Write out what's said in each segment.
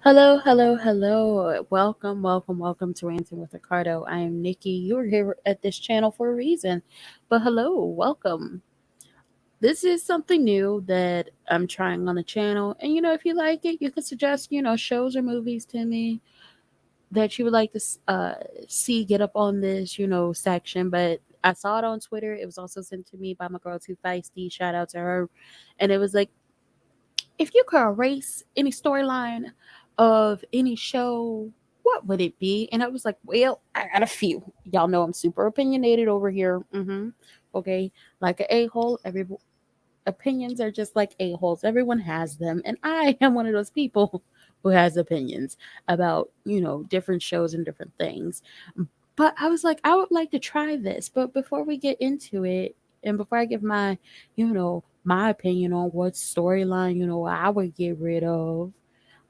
Hello, hello, hello. Welcome to Ranting with Ricardo. I am Nikki. You're here at this channel for a reason. But hello, welcome. This is something new that I'm trying on the channel. And if you like it, you can suggest, shows or movies to me that you would like to see get up on this, section. But I saw it on Twitter. It was also sent to me by my girl Too Feisty. Shout out to her. And it was like, if you could erase any storyline of any show, what would it be? And I was like, well, I got a few. Y'all know I'm super opinionated over here. Okay, like an a-hole. Every opinions are just like a-holes. Everyone has them, and I am one of those people who has opinions about different shows and different things. But I was like, I would like to try this. But before we get into it, and before I give my opinion on what storyline, I would get rid of.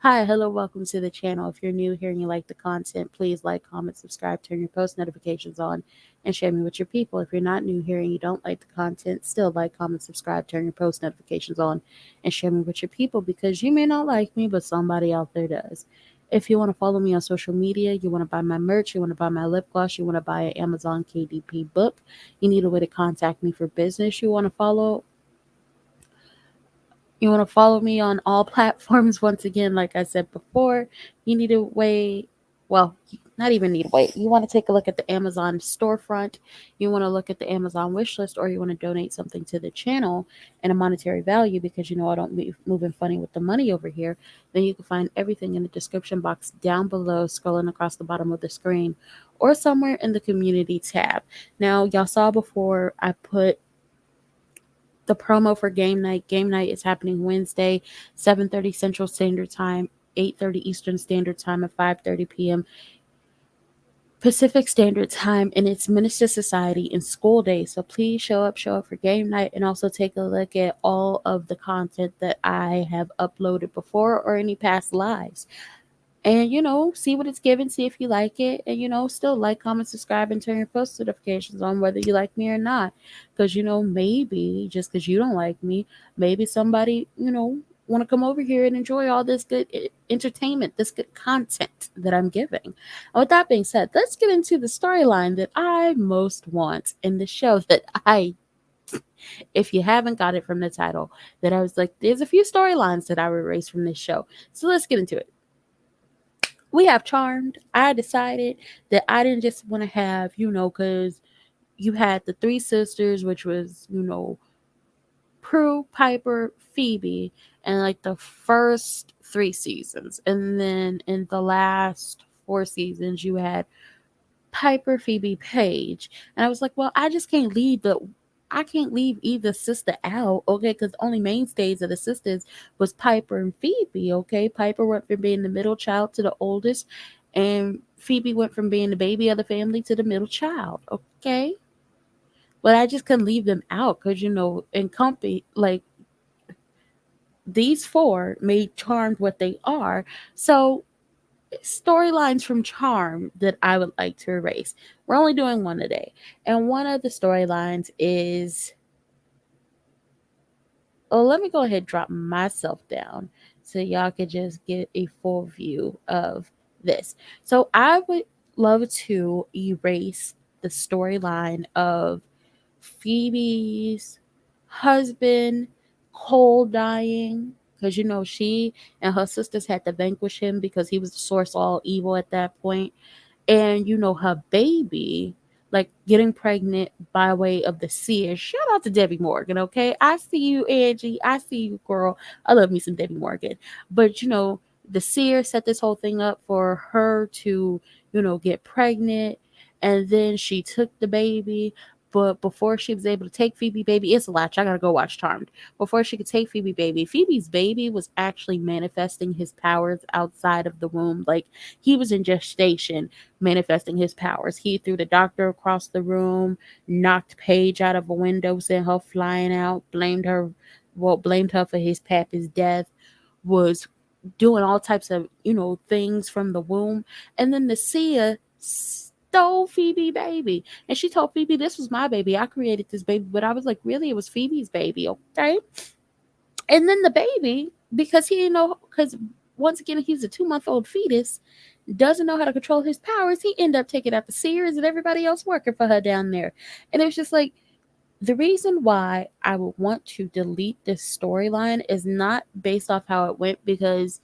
Hi, hello, welcome to the channel. If you're new here and you like the content, please like, comment, subscribe, turn your post notifications on, and share me with your people. If you're not new here and you don't like the content, still like, comment, subscribe, turn your post notifications on, and share me with your people because you may not like me, but somebody out there does. If you want to follow me on social media, you want to buy my merch, you want to buy my lip gloss, you want to buy an Amazon KDP book, you need a way to contact me for business, you want to follow me on all platforms. Once again, like I said before, you need a way, well, not even need a way. You want to take a look at the Amazon storefront, you want to look at the Amazon wish list, or you want to donate something to the channel and a monetary value because I don't be moving funny with the money over here. Then you can find everything in the description box down below, scrolling across the bottom of the screen, or somewhere in the community tab. Now, y'all saw before I put the promo for game night. Game night is happening Wednesday, 7:30 Central Standard Time, 8:30 Eastern Standard Time, at 5:30 p.m. Pacific Standard Time, and it's Minister Society and school day. So please show up for game night, and also take a look at all of the content that I have uploaded before or any past lives. And see what it's given, see if you like it, and still like, comment, subscribe, and turn your post notifications on whether you like me or not. Because maybe just because you don't like me, maybe somebody want to come over here and enjoy all this good entertainment, this good content that I'm giving. And with that being said, let's get into the storyline that I most want in the show that I, if you haven't got it from the title, that I was like, there's a few storylines that I would erase from this show. So let's get into it. We have Charmed. I decided that I didn't just want to have, because you had the three sisters, which was, Prue, Piper, Phoebe, and like the first three seasons. And then in the last four seasons, you had Piper, Phoebe, Paige. And I was like, well, I can't leave either sister out, okay? Because the only mainstays of the sisters was Piper and Phoebe, okay? Piper went from being the middle child to the oldest, and Phoebe went from being the baby of the family to the middle child, okay? But I just couldn't leave them out because, in company, like these four made Charmed what they are. So storylines from Charm that I would like to erase. We're only doing one today. And one of the storylines is, oh, let me go ahead and drop myself down so y'all could just get a full view of this. So I would love to erase the storyline of Phoebe's husband, Cole, dying. Because she and her sisters had to vanquish him because he was the source of all evil at that point. And her baby, like, getting pregnant by way of the seer. Shout out to Debbie Morgan, okay? I see you, Angie. I see you, girl. I love me some Debbie Morgan. But the seer set this whole thing up for her to get pregnant, and then she took the baby. But before she was able to take Phoebe baby, it's a latch. I gotta go watch Charmed. Before she could take Phoebe's baby was actually manifesting his powers outside of the womb. Like, he was in gestation manifesting his powers. He threw the doctor across the room, knocked Paige out of a window, sent her flying out, blamed her for his papa's death, was doing all types of, things from the womb. And then the seer stole Phoebe baby. And she told Phoebe, this was my baby. I created this baby. But I was like, really? It was Phoebe's baby, okay? And then the baby, because he didn't know, because once again, he's a 2-month-old fetus, doesn't know how to control his powers. He ended up taking out the Sears and everybody else working for her down there. And it was just like, the reason why I would want to delete this storyline is not based off how it went, because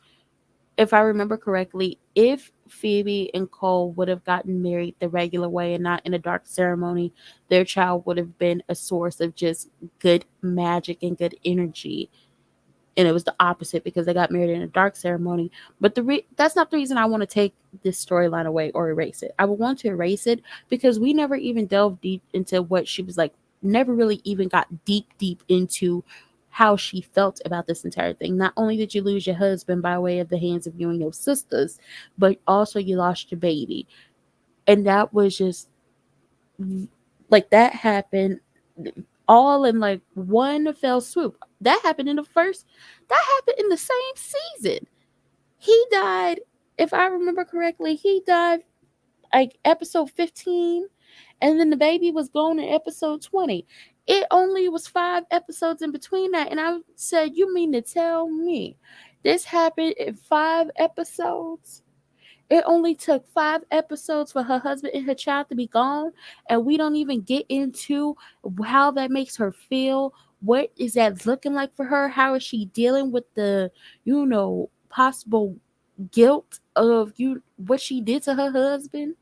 if I remember correctly, if Phoebe and Cole would have gotten married the regular way and not in a dark ceremony, their child would have been a source of just good magic and good energy. And it was the opposite because they got married in a dark ceremony. But that's not the reason I want to take this storyline away or erase it. I would want to erase it because we never even delved deep into what she was like. Never really even got deep into how she felt about this entire thing. Not only did you lose your husband by way of the hands of you and your sisters, but also you lost your baby. And that was just like, that happened all in like one fell swoop. That happened in the first, that happened in the same season. He died, if I remember correctly, he died like episode 15, and then the baby was gone in episode 20. It only was 5 episodes in between that. And I said, you mean to tell me this happened in 5 episodes? It only took 5 episodes for her husband and her child to be gone, and we don't even get into how that makes her feel. What is that looking like for her? How is she dealing with the, possible guilt of what she did to her husband?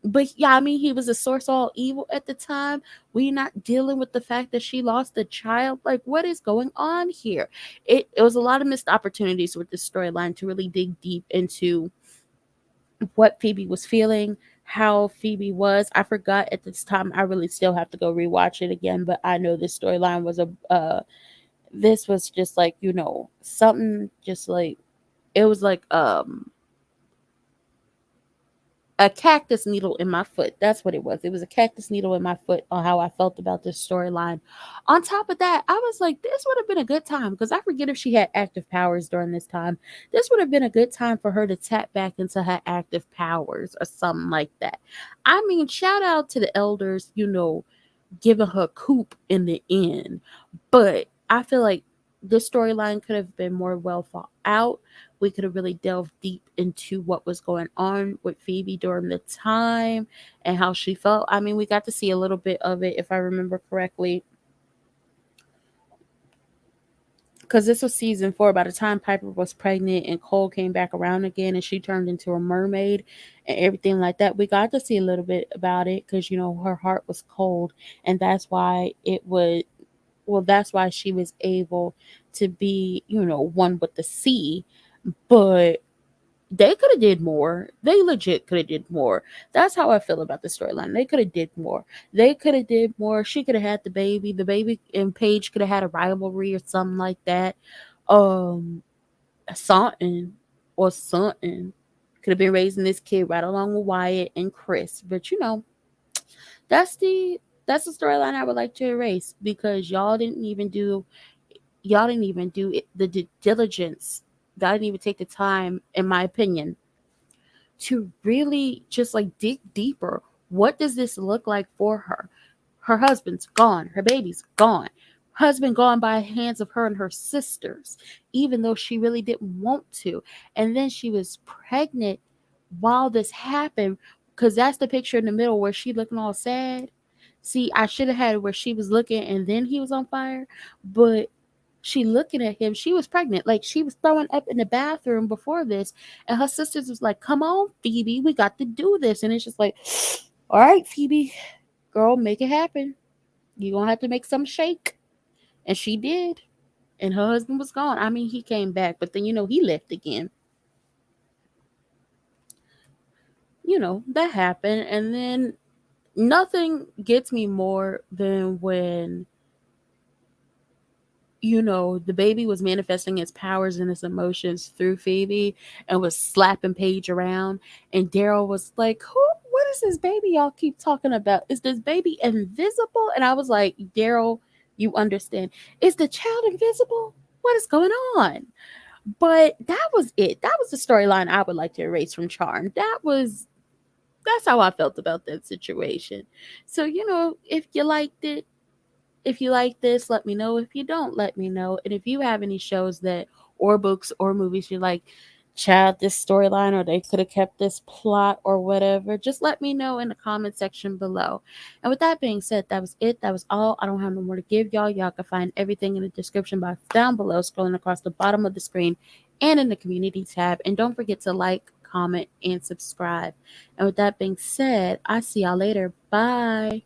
But yeah, I mean, he was a source of all evil at the time. We not dealing with the fact that she lost a child. Like, what is going on here? It was a lot of missed opportunities with this storyline to really dig deep into what Phoebe was feeling, how Phoebe was. I forgot at this time. I really still have to go rewatch it again, but I know this storyline was this was just like, something just like, it was like a cactus needle in my foot. That's what it was. It was a cactus needle in my foot on how I felt about this storyline. On top of that, I was like, this would have been a good time, because I forget if she had active powers during this time. This would have been a good time for her to tap back into her active powers or something like that. I mean, shout out to the elders, giving her coop in the end. But I feel like this storyline could have been more well thought out. We could have really delved deep into what was going on with Phoebe during the time and how she felt. I mean, we got to see a little bit of it, if I remember correctly, because this was season 4. By the time Piper was pregnant and Cole came back around again and she turned into a mermaid and everything like that, we got to see a little bit about it because, her heart was cold. And that's why it was, well, that's why she was able to be, one with the sea. But they could have did more. They legit could have did more. That's how I feel about the storyline. They could have did more. They could have did more. She could have had the baby. The baby and Paige could have had a rivalry or something like that. Um, something or something. Could have been raising this kid right along with Wyatt and Chris. But that's the that's the storyline I would like to erase, because y'all didn't even do it, the diligence. Y'all didn't even take the time, in my opinion, to really just like dig deeper. What does this look like for her? Her husband's gone. Her baby's gone. Husband gone by hands of her and her sisters, even though she really didn't want to. And then she was pregnant while this happened, because that's the picture in the middle where she looking all sad. See, I should have had it where she was looking and then he was on fire, but she looking at him. She was pregnant. Like, she was throwing up in the bathroom before this. And her sisters was like, come on, Phoebe, we got to do this. And it's just like, all right, Phoebe, girl, make it happen. You're going to have to make some shake. And she did. And her husband was gone. I mean, he came back, but then, he left again. That happened. And then nothing gets me more than when the baby was manifesting its powers and its emotions through Phoebe and was slapping Paige around. And Daryl was like, what is this baby y'all keep talking about? Is this baby invisible? And I was like, Daryl, you understand. Is the child invisible? What is going on? But that was it. That was the storyline I would like to erase from Charm. That's how I felt about that situation. So, if you liked it, if you like this, let me know. If you don't, let me know. And if you have any shows that or books or movies you're like, child, this storyline, or they could have kept this plot or whatever, just let me know in the comment section below. And with that being said, that was it. That was all. I don't have no more to give y'all. Y'all can find everything in the description box down below, scrolling across the bottom of the screen and in the community tab. And don't forget to like, comment, and subscribe. And with that being said, I see y'all later. Bye.